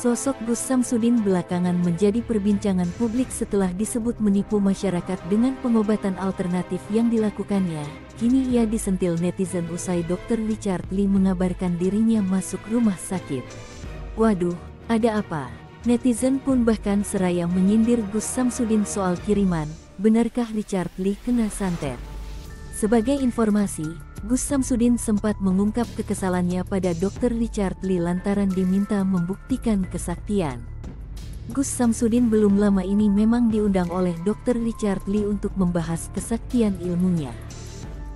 Sosok Gus Samsudin belakangan menjadi perbincangan publik setelah disebut menipu masyarakat dengan pengobatan alternatif yang dilakukannya. Kini ia disentil netizen usai Dr. Richard Lee mengabarkan dirinya masuk rumah sakit. Waduh, ada apa? Netizen pun bahkan seraya menyindir Gus Samsudin soal kiriman, benarkah Richard Lee kena santet? Sebagai informasi, Gus Samsudin sempat mengungkap kekesalannya pada Dr. Richard Lee lantaran diminta membuktikan kesaktian. Gus Samsudin belum lama ini memang diundang oleh Dr. Richard Lee untuk membahas kesaktian ilmunya.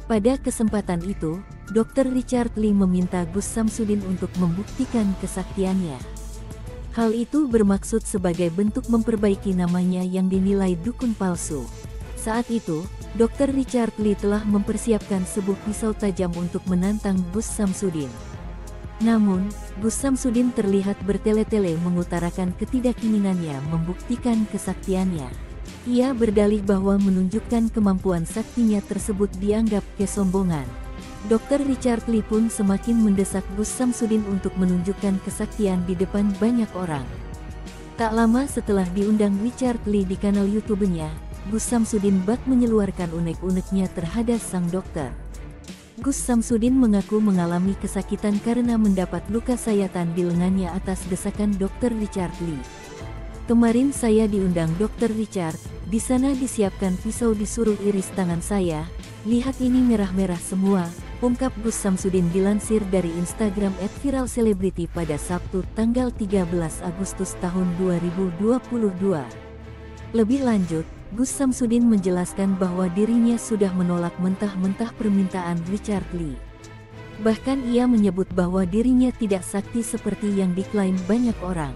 Pada kesempatan itu, Dr. Richard Lee meminta Gus Samsudin untuk membuktikan kesaktiannya. Hal itu bermaksud sebagai bentuk memperbaiki namanya yang dinilai dukun palsu. Saat itu, Dr. Richard Lee telah mempersiapkan sebuah pisau tajam untuk menantang Gus Samsudin. Namun, Gus Samsudin terlihat bertele-tele mengutarakan ketidakinginannya membuktikan kesaktiannya. Ia berdalih bahwa menunjukkan kemampuan saktinya tersebut dianggap kesombongan. Dr. Richard Lee pun semakin mendesak Gus Samsudin untuk menunjukkan kesaktian di depan banyak orang. Tak lama setelah diundang Richard Lee di kanal YouTube-nya, Gus Samsudin bak mengeluarkan unek-uneknya terhadap sang dokter. Gus Samsudin mengaku mengalami kesakitan karena mendapat luka sayatan di lengannya atas desakan Dr. Richard Lee. Kemarin saya diundang Dr. Richard, di sana disiapkan pisau disuruh iris tangan saya, lihat ini merah-merah semua, ungkap Gus Samsudin dilansir dari Instagram @viralcelebrity pada Sabtu tanggal 13 Agustus tahun 2022. Lebih lanjut, Gus Samsudin menjelaskan bahwa dirinya sudah menolak mentah-mentah permintaan Richard Lee. Bahkan ia menyebut bahwa dirinya tidak sakti seperti yang diklaim banyak orang.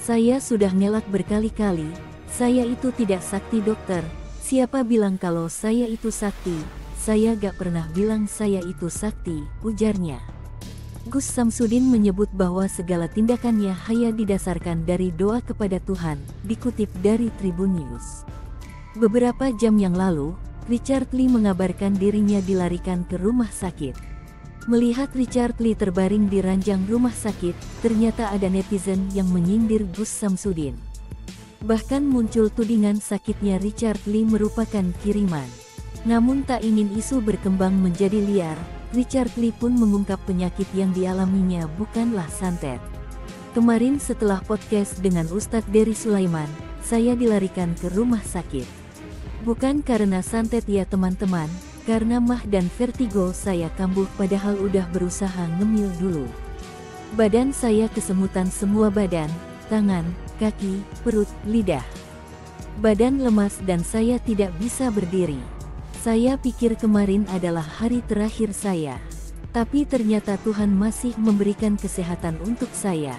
Saya sudah ngelak berkali-kali, saya itu tidak sakti dokter, siapa bilang kalau saya itu sakti, saya gak pernah bilang saya itu sakti, ujarnya. Gus Samsudin menyebut bahwa segala tindakannya hanya didasarkan dari doa kepada Tuhan, dikutip dari Tribun News. Beberapa jam yang lalu, Richard Lee mengabarkan dirinya dilarikan ke rumah sakit. Melihat Richard Lee terbaring di ranjang rumah sakit, ternyata ada netizen yang menyindir Gus Samsudin. Bahkan muncul tudingan sakitnya Richard Lee merupakan kiriman. Namun tak ingin isu berkembang menjadi liar, Richard Lee pun mengungkap penyakit yang dialaminya bukanlah santet. Kemarin setelah podcast dengan Ustadz Dery Sulaiman, saya dilarikan ke rumah sakit. Bukan karena santet ya teman-teman, karena mah dan vertigo saya kambuh padahal udah berusaha ngemil dulu. Badan saya kesemutan semua badan, tangan, kaki, perut, lidah. Badan lemas dan saya tidak bisa berdiri. Saya pikir kemarin adalah hari terakhir saya. Tapi ternyata Tuhan masih memberikan kesehatan untuk saya.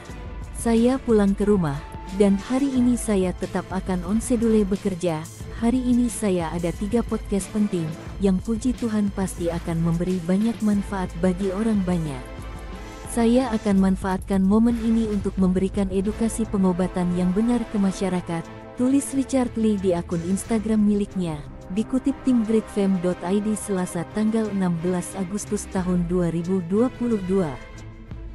Saya pulang ke rumah, dan hari ini saya tetap akan on schedule bekerja. Hari ini saya ada 3 podcast penting, yang puji Tuhan pasti akan memberi banyak manfaat bagi orang banyak. Saya akan manfaatkan momen ini untuk memberikan edukasi pengobatan yang benar ke masyarakat, tulis Richard Lee di akun Instagram miliknya, dikutip tim greatfam.id Selasa tanggal 16 Agustus tahun 2022.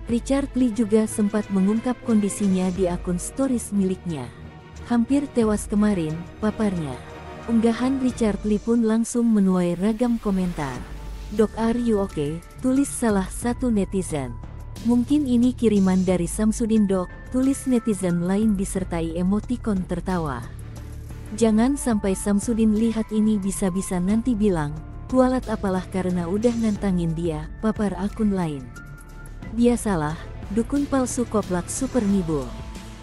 Richard Lee juga sempat mengungkap kondisinya di akun stories miliknya. Hampir tewas kemarin, paparnya. Unggahan Richard Lee pun langsung menuai ragam komentar. "Dok, are you okay?" tulis salah satu netizen. "Mungkin ini kiriman dari Samsudin dok," tulis netizen lain disertai emotikon tertawa. "Jangan sampai Samsudin lihat ini bisa-bisa nanti bilang, kualat apalah karena udah nantangin dia," papar akun lain. "Biasalah, dukun palsu koplak super nibul.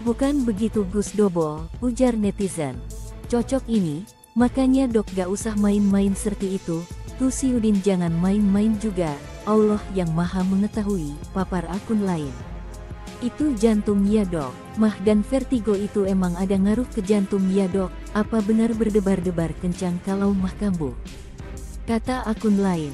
Bukan begitu Gus Dobol," ujar netizen. "Cocok ini. Makanya dok gak usah main-main seperti itu, tuh si Udin jangan main-main juga, Allah yang maha mengetahui," papar akun lain. "Itu jantung ya dok, mah dan vertigo itu emang ada ngaruh ke jantung ya dok, apa benar berdebar-debar kencang kalau mah kambuh?" kata akun lain.